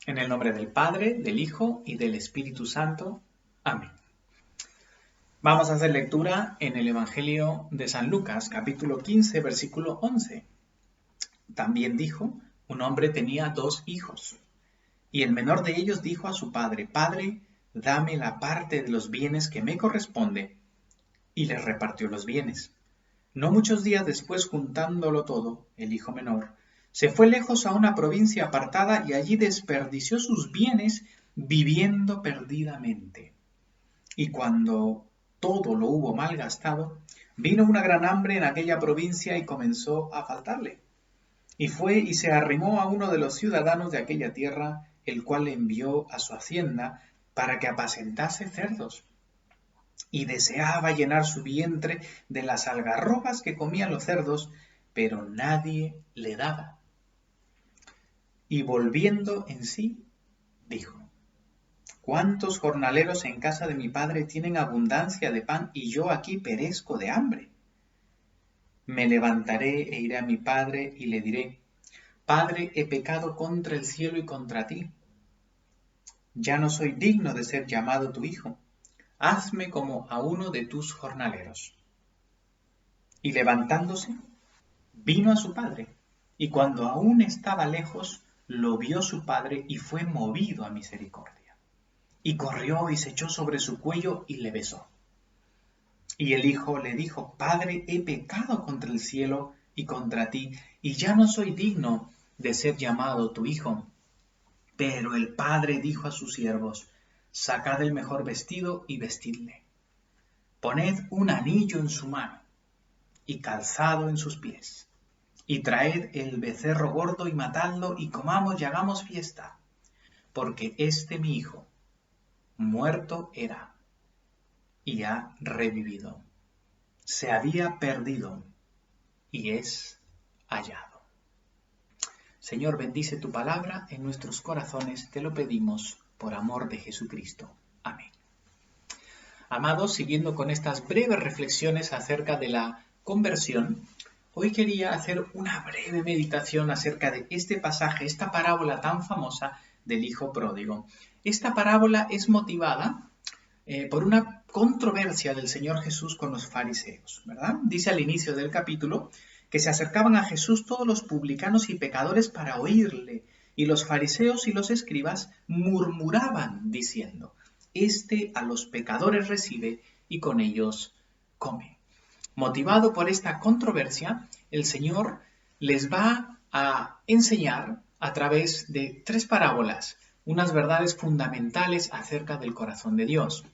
En el nombre del Padre, del Hijo y del Espíritu Santo. Amén. Vamos a hacer lectura en el Evangelio de San Lucas, capítulo 15, versículo 11. También dijo, un hombre tenía 2 hijos, y el menor de ellos dijo a su padre, Padre, dame la parte de los bienes que me corresponde, y les repartió los bienes. No muchos días después, juntándolo todo, el hijo menor, se fue lejos a una provincia apartada y allí desperdició sus bienes viviendo perdidamente. Y cuando todo lo hubo malgastado, vino una gran hambre en aquella provincia y comenzó a faltarle. Y fue y se arrimó a uno de los ciudadanos de aquella tierra, el cual le envió a su hacienda para que apacentase cerdos. Y deseaba llenar su vientre de las algarrobas que comían los cerdos, pero nadie le daba. Y volviendo en sí, dijo, ¿cuántos jornaleros en casa de mi padre tienen abundancia de pan y yo aquí perezco de hambre? Me levantaré e iré a mi padre y le diré, Padre, he pecado contra el cielo y contra ti. Ya no soy digno de ser llamado tu hijo. Hazme como a uno de tus jornaleros. Y levantándose, vino a su padre, y cuando aún estaba lejos, lo vio su padre y fue movido a misericordia. Y corrió y se echó sobre su cuello y le besó. Y el hijo le dijo, Padre, he pecado contra el cielo y contra ti, y ya no soy digno de ser llamado tu hijo. Pero el padre dijo a sus siervos, sacad el mejor vestido y vestidle. Poned un anillo en su mano y calzado en sus pies. Y traed el becerro gordo y matadlo y comamos y hagamos fiesta. Porque este mi hijo, muerto era y ha revivido. Se había perdido y es hallado. Señor, bendice tu palabra en nuestros corazones, te lo pedimos por amor de Jesucristo. Amén. Amados, siguiendo con estas breves reflexiones acerca de la conversión, hoy quería hacer una breve meditación acerca de este pasaje, esta parábola tan famosa del hijo pródigo. Esta parábola es motivada por una controversia del Señor Jesús con los fariseos, ¿verdad? Dice al inicio del capítulo que se acercaban a Jesús todos los publicanos y pecadores para oírle, y los fariseos y los escribas murmuraban diciendo, Este a los pecadores recibe y con ellos come. Motivado por esta controversia, el Señor les va a enseñar a través de 3 parábolas unas verdades fundamentales acerca del corazón de Dios.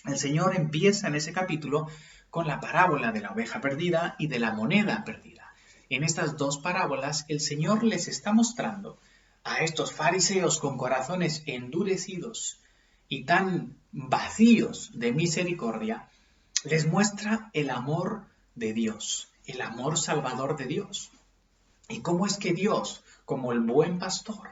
El Señor empieza en ese capítulo con la parábola de la oveja perdida y de la moneda perdida. En estas 2 parábolas, el Señor les está mostrando a estos fariseos con corazones endurecidos y tan vacíos de misericordia, les muestra el amor de Dios, el amor salvador de Dios. Y cómo es que Dios, como el buen pastor,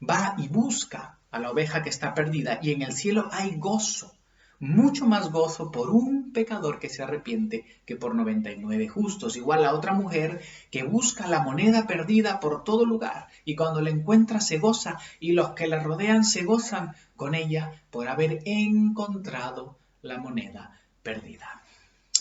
va y busca a la oveja que está perdida, y en el cielo hay gozo, mucho más gozo por un pecador que se arrepiente que por 99 justos. Igual la otra mujer que busca la moneda perdida por todo lugar, y cuando la encuentra se goza, y los que la rodean se gozan con ella por haber encontrado la moneda perdida.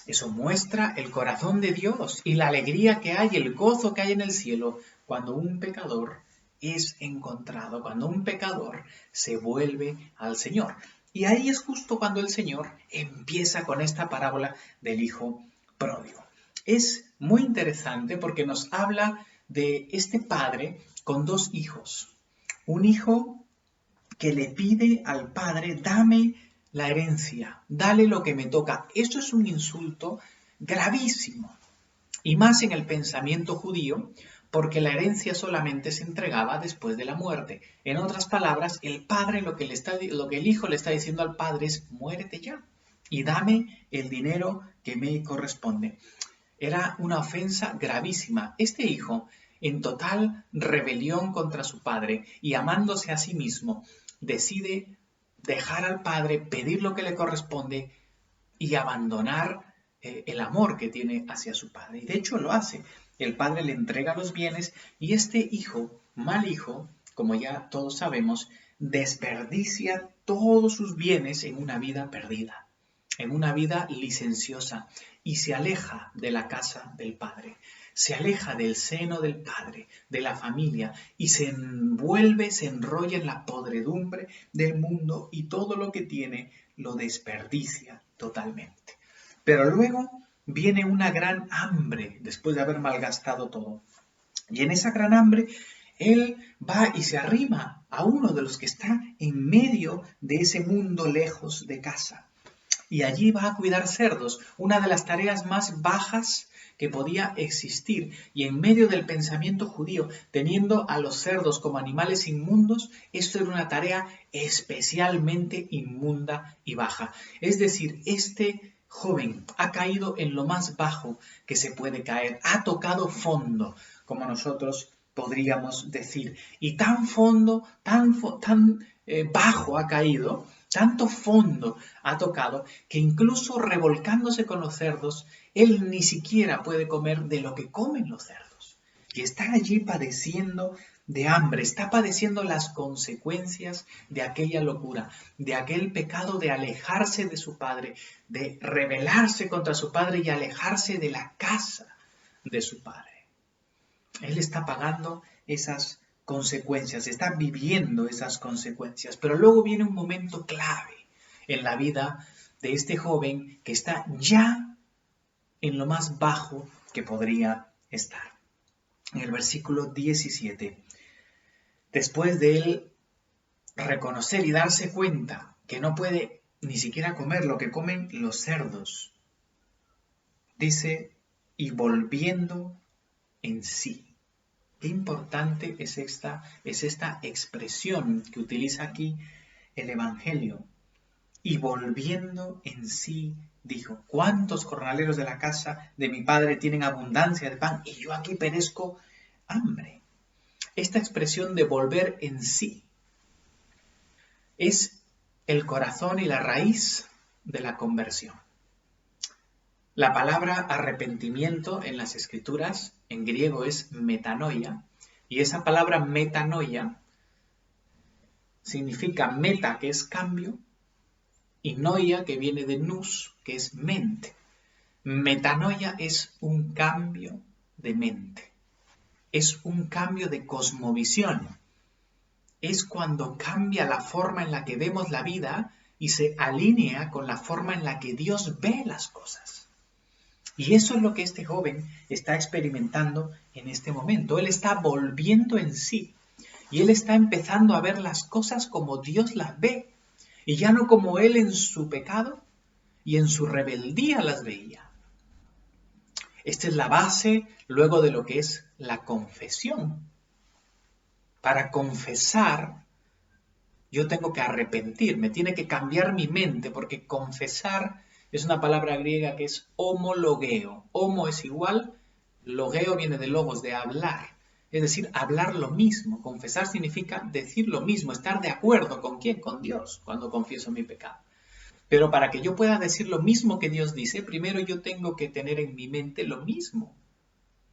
Eso muestra el corazón de Dios y la alegría que hay, el gozo que hay en el cielo cuando un pecador es encontrado, cuando un pecador se vuelve al Señor. Y ahí es justo cuando el Señor empieza con esta parábola del hijo pródigo. Es muy interesante porque nos habla de este padre con 2 hijos. Un hijo que le pide al padre, dame la herencia, dale lo que me toca. Esto es un insulto gravísimo, y más en el pensamiento judío, porque la herencia solamente se entregaba después de la muerte. En otras palabras, el padre lo que el hijo le está diciendo al padre es, muérete ya y dame el dinero que me corresponde. Era una ofensa gravísima. Este hijo, en total rebelión contra su padre y amándose a sí mismo, decide dejar al padre, pedir lo que le corresponde y abandonar el amor que tiene hacia su padre. Y de hecho lo hace. El padre le entrega los bienes y este hijo, mal hijo, como ya todos sabemos, desperdicia todos sus bienes en una vida perdida, en una vida licenciosa, y se aleja de la casa del Padre, se aleja del seno del Padre, de la familia, y se envuelve, se enrolla en la podredumbre del mundo, y todo lo que tiene lo desperdicia totalmente. Pero luego viene una gran hambre después de haber malgastado todo. Y en esa gran hambre, él va y se arrima a uno de los que está en medio de ese mundo lejos de casa. Y allí va a cuidar cerdos, una de las tareas más bajas que podía existir. Y en medio del pensamiento judío, teniendo a los cerdos como animales inmundos, esto era una tarea especialmente inmunda y baja. Es decir, este joven ha caído en lo más bajo que se puede caer, ha tocado fondo, como nosotros podríamos decir. Y tan fondo, tan bajo ha caído, tanto fondo ha tocado, que incluso revolcándose con los cerdos, él ni siquiera puede comer de lo que comen los cerdos. Y está allí padeciendo de hambre, está padeciendo las consecuencias de aquella locura, de aquel pecado de alejarse de su padre, de rebelarse contra su padre y alejarse de la casa de su padre. Él está pagando esas consecuencias, está viviendo esas consecuencias. Pero luego viene un momento clave en la vida de este joven que está ya en lo más bajo que podría estar. En el versículo 17, después de él reconocer y darse cuenta que no puede ni siquiera comer lo que comen los cerdos, dice, y volviendo en sí. Qué importante es esta expresión que utiliza aquí el Evangelio. Y volviendo en sí, dijo, ¿cuántos jornaleros de la casa de mi padre tienen abundancia de pan y yo aquí perezco hambre? Esta expresión de volver en sí es el corazón y la raíz de la conversión. La palabra arrepentimiento en las Escrituras en griego es metanoia, y esa palabra metanoia significa meta, que es cambio, y noia, que viene de nous, que es mente. Metanoia es un cambio de mente, es un cambio de cosmovisión, es cuando cambia la forma en la que vemos la vida y se alinea con la forma en la que Dios ve las cosas. Y eso es lo que este joven está experimentando en este momento. Él está volviendo en sí y él está empezando a ver las cosas como Dios las ve y ya no como él en su pecado y en su rebeldía las veía. Esta es la base luego de lo que es la confesión. Para confesar, yo tengo que arrepentirme, tiene que cambiar mi mente, porque confesar es una palabra griega que es homologeo. Homo es igual, logeo viene de logos, de hablar. Es decir, hablar lo mismo. Confesar significa decir lo mismo, estar de acuerdo. ¿Con quién? Con Dios, cuando confieso mi pecado. Pero para que yo pueda decir lo mismo que Dios dice, primero yo tengo que tener en mi mente lo mismo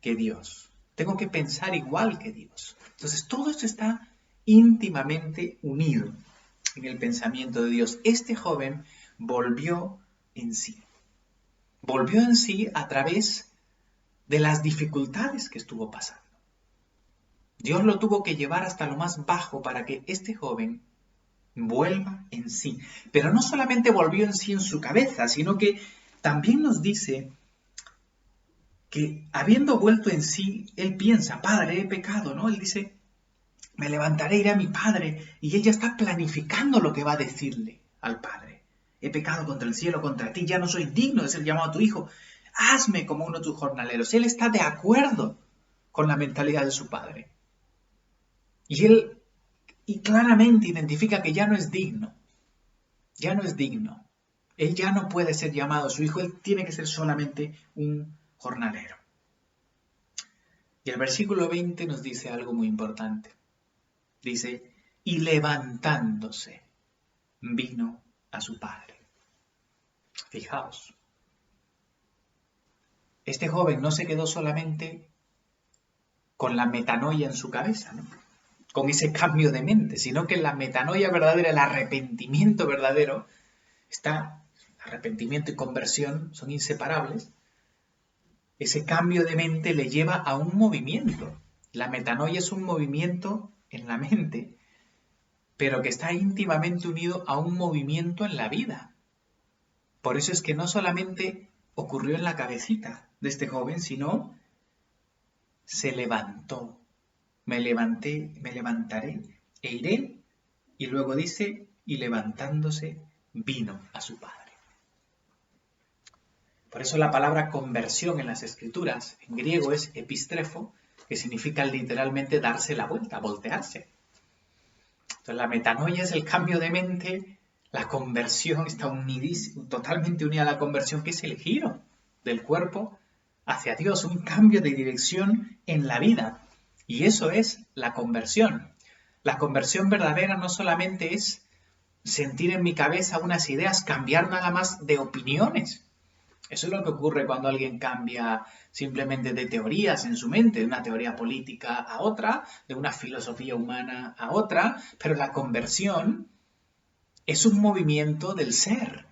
que Dios. Tengo que pensar igual que Dios. Entonces, todo esto está íntimamente unido en el pensamiento de Dios. Este joven volvió en sí. Volvió en sí a través de las dificultades que estuvo pasando. Dios lo tuvo que llevar hasta lo más bajo para que este joven vuelva en sí. Pero no solamente volvió en sí en su cabeza, sino que también nos dice que habiendo vuelto en sí, él piensa, Padre, he pecado, ¿no? Él dice, me levantaré, iré a mi padre, y ella está planificando lo que va a decirle al padre. He pecado contra el cielo, contra ti, ya no soy digno de ser llamado a tu hijo. Hazme como uno de tus jornaleros. Él está de acuerdo con la mentalidad de su padre. Y él claramente identifica que ya no es digno. Ya no es digno. Él ya no puede ser llamado su hijo, él tiene que ser solamente un jornalero. Y el versículo 20 nos dice algo muy importante. Dice, y levantándose, vino a su padre. Fijaos, este joven no se quedó solamente con la metanoia en su cabeza, ¿no? con ese cambio de mente, sino que la metanoia verdadera, el arrepentimiento verdadero, arrepentimiento y conversión son inseparables. Ese cambio de mente le lleva a un movimiento. La metanoia es un movimiento en la mente, pero que está íntimamente unido a un movimiento en la vida. Por eso es que no solamente ocurrió en la cabecita de este joven, sino se levantó. Me levantaré e iré. Y luego dice, y levantándose vino a su padre. Por eso la palabra conversión en las Escrituras, en griego, es epistrefo, que significa literalmente darse la vuelta, voltearse. Entonces la metanoia es el cambio de mente, la conversión está totalmente unida a la conversión, que es el giro del cuerpo hacia Dios, un cambio de dirección en la vida. Y eso es la conversión. La conversión verdadera no solamente es sentir en mi cabeza unas ideas, cambiar nada más de opiniones. Eso es lo que ocurre cuando alguien cambia simplemente de teorías en su mente, de una teoría política a otra, de una filosofía humana a otra, pero la conversión es un movimiento del ser.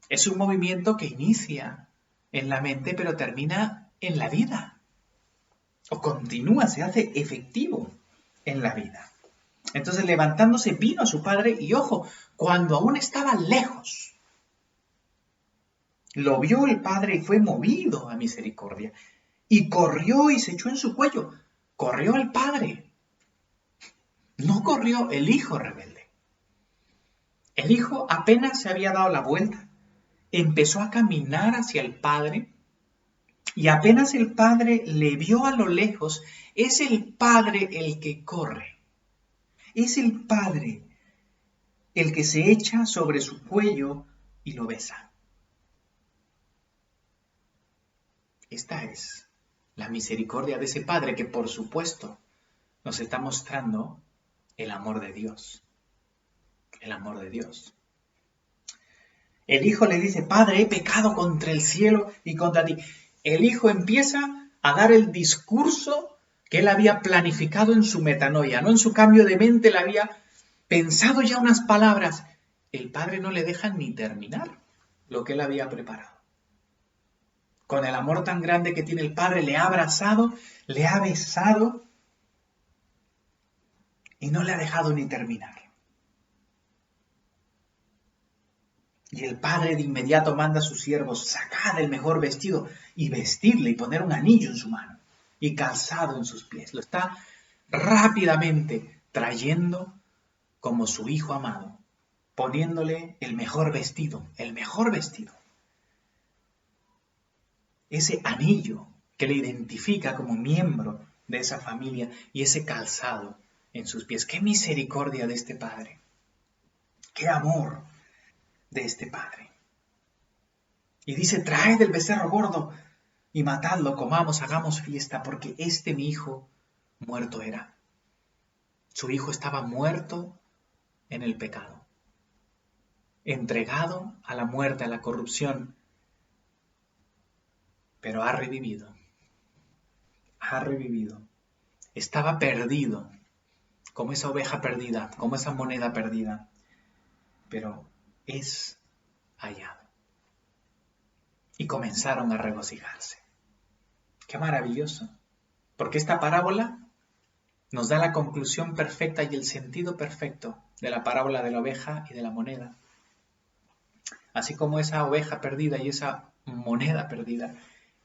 Es un movimiento que inicia en la mente, pero termina en la vida. O continúa, se hace efectivo en la vida. Entonces, levantándose, vino a su padre y, ojo, cuando aún estaba lejos, lo vio el padre y fue movido a misericordia. Y corrió y se echó en su cuello. Corrió el padre. No corrió el hijo rebelde. El hijo apenas se había dado la vuelta. Empezó a caminar hacia el padre. Y apenas el padre le vio a lo lejos, es el padre el que corre. Es el padre el que se echa sobre su cuello y lo besa. Esta es la misericordia de ese Padre que, por supuesto, nos está mostrando el amor de Dios. El amor de Dios. El Hijo le dice, Padre, he pecado contra el cielo y contra ti. El Hijo empieza a dar el discurso que él había planificado en su metanoia, no en su cambio de mente, él había pensado ya unas palabras. El Padre no le deja ni terminar lo que él había preparado. Con el amor tan grande que tiene el Padre, le ha abrazado, le ha besado y no le ha dejado ni terminar. Y el Padre de inmediato manda a sus siervos, sacad el mejor vestido y vestirle y poner un anillo en su mano y calzado en sus pies. Lo está rápidamente trayendo como su Hijo amado, poniéndole el mejor vestido, el mejor vestido. Ese anillo que le identifica como miembro de esa familia y ese calzado en sus pies. ¡Qué misericordia de este Padre! ¡Qué amor de este Padre! Y dice, traed el becerro gordo y matadlo, comamos, hagamos fiesta, porque mi hijo muerto era. Su hijo estaba muerto en el pecado, entregado a la muerte, a la corrupción, pero ha revivido. Ha revivido. Estaba perdido, como esa oveja perdida, como esa moneda perdida, pero es hallado. Y comenzaron a regocijarse. ¡Qué maravilloso! Porque esta parábola nos da la conclusión perfecta y el sentido perfecto de la parábola de la oveja y de la moneda. Así como esa oveja perdida y esa moneda perdida,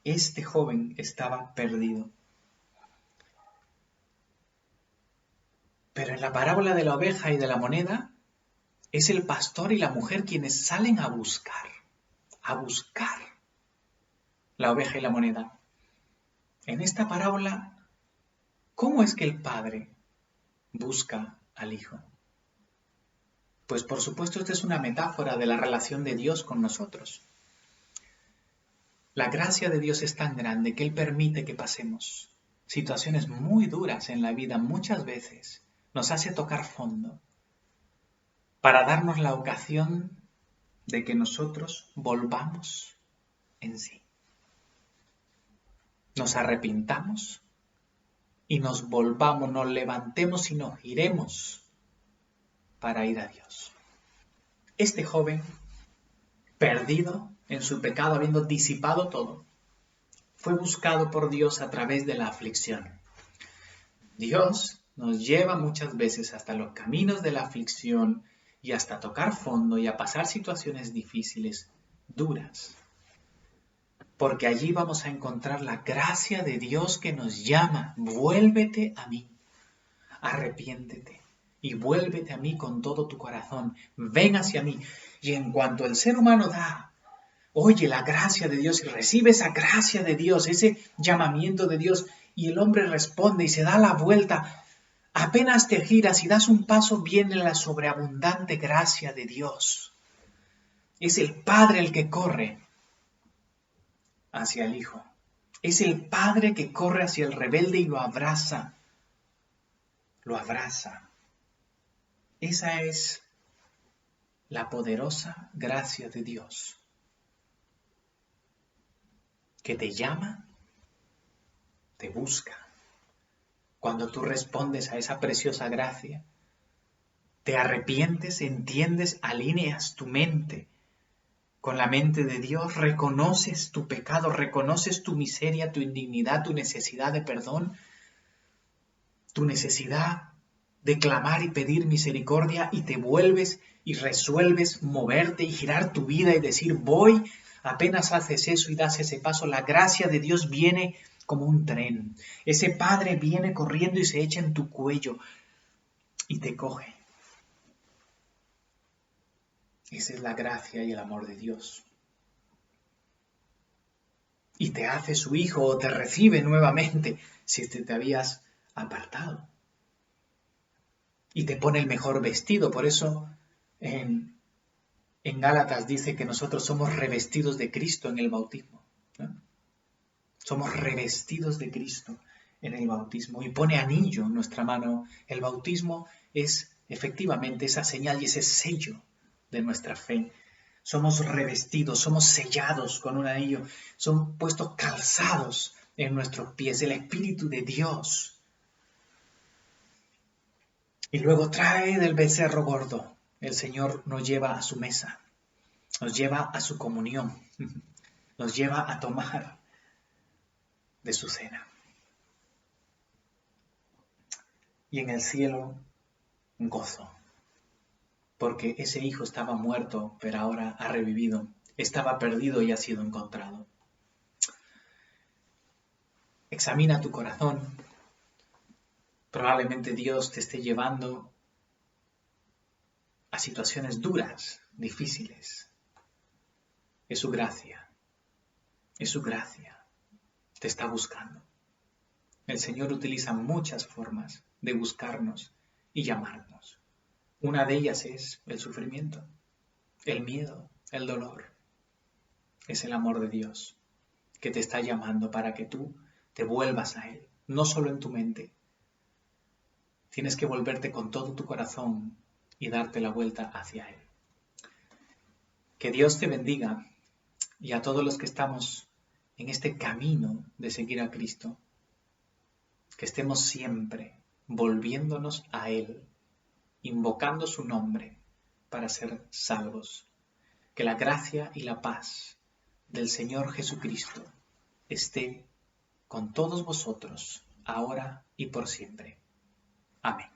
este joven estaba perdido. Pero en la parábola de la oveja y de la moneda, es el pastor y la mujer quienes salen a buscar la oveja y la moneda. En esta parábola, ¿cómo es que el padre busca al hijo? Pues por supuesto esta es una metáfora de la relación de Dios con nosotros. La gracia de Dios es tan grande que Él permite que pasemos situaciones muy duras en la vida muchas veces. Nos hace tocar fondo para darnos la ocasión de que nosotros volvamos en sí. Nos arrepintamos y nos volvamos, nos levantemos y nos giremos para ir a Dios. Este joven, perdido en su pecado, habiendo disipado todo, fue buscado por Dios a través de la aflicción. Dios nos lleva muchas veces hasta los caminos de la aflicción y hasta tocar fondo y a pasar situaciones difíciles, duras. Porque allí vamos a encontrar la gracia de Dios que nos llama. Vuélvete a mí, arrepiéntete y vuélvete a mí con todo tu corazón. Ven hacia mí. Y en cuanto el ser humano oye la gracia de Dios y recibe esa gracia de Dios, ese llamamiento de Dios, y el hombre responde y se da la vuelta, apenas te giras y das un paso, viene la sobreabundante gracia de Dios. Es el Padre el que corre hacia el Hijo. Es el Padre que corre hacia el rebelde y lo abraza. Lo abraza. Esa es la poderosa gracia de Dios, que te llama, te busca. Cuando tú respondes a esa preciosa gracia, te arrepientes, entiendes, alineas tu mente con la mente de Dios, reconoces tu pecado, reconoces tu miseria, tu indignidad, tu necesidad de perdón, tu necesidad de clamar y pedir misericordia, y te vuelves y resuelves moverte y girar tu vida y decir, voy. Apenas haces eso y das ese paso, la gracia de Dios viene como un tren. Ese Padre viene corriendo y se echa en tu cuello y te coge. Esa es la gracia y el amor de Dios. Y te hace su hijo o te recibe nuevamente si te habías apartado. Y te pone el mejor vestido. Por eso en Gálatas dice que nosotros somos revestidos de Cristo en el bautismo, ¿no? Somos revestidos de Cristo en el bautismo. Y pone anillo en nuestra mano. El bautismo es efectivamente esa señal y ese sello de nuestra fe. Somos revestidos, somos sellados con un anillo, son puestos calzados en nuestros pies, el Espíritu de Dios. Y luego trae del becerro gordo. El Señor nos lleva a su mesa, nos lleva a su comunión, nos lleva a tomar de su cena. Y en el cielo, gozo. Porque ese hijo estaba muerto, pero ahora ha revivido. Estaba perdido y ha sido encontrado. Examina tu corazón. Probablemente Dios te esté llevando a situaciones duras, difíciles. Es su gracia. Es su gracia. Te está buscando. El Señor utiliza muchas formas de buscarnos y llamarnos. Una de ellas es el sufrimiento, el miedo, el dolor. Es el amor de Dios que te está llamando para que tú te vuelvas a Él, no solo en tu mente. Tienes que volverte con todo tu corazón y darte la vuelta hacia Él. Que Dios te bendiga, y a todos los que estamos en este camino de seguir a Cristo, que estemos siempre volviéndonos a Él, invocando su nombre para ser salvos. Que la gracia y la paz del Señor Jesucristo esté con todos vosotros, ahora y por siempre. Amén.